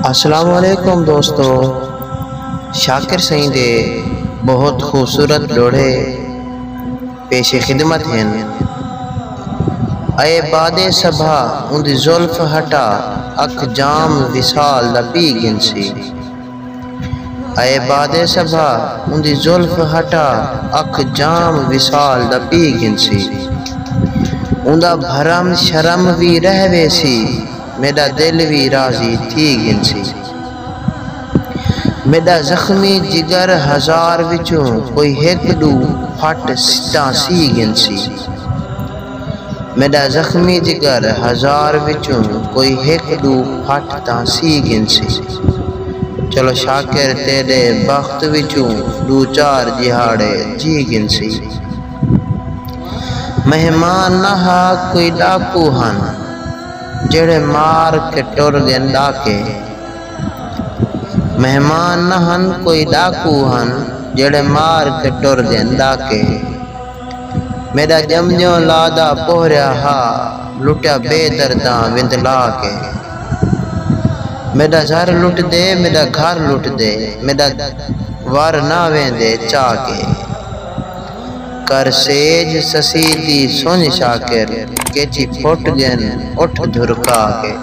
السلام علیکم دوستو، شاکر سائیں دے بہت خوبصورت لوڑے پیش خدمت ہیں۔ اے باد صبا اندی زلف ہٹا اک جام وصال دا پی گنسی۔ اے باد صبا اندی زلف ہٹا اک جام وصال دا پی گنسی۔ اوندا بھرم شرم بھی رہ ویسی، میرا دل بھی راضی تھی گنسی۔ میرا زخمی جگر ہزار وچوں کوئی ایک دو پھٹ سٹاں سی گنسی۔ میرا زخمی جگر ہزار وچوں کوئی ایک دو پھٹ تاں سی گنسی۔ چلو شاکر تیرے بخت وچوں دو چار جہاڑے جی گنسی۔ مہمان نہا کوئی ڈاکو ہن جڑے مار کے ٹر گن ڈاکے۔ مہمان نہ ہن کوئی ڈاکو ہن جڑے مار کے ٹر گن ڈاکے۔ میرا جمجوں لادا پہریا ہا لٹیا بے درداں وندلا کے۔ میرا زر لٹ دے میرا گھر لٹ دے، میرا وار نہ ویندے چاہ کے۔ کر سیج سسی دی سن شاکر کیچی پھٹ گن اٹھ دھرکا کے۔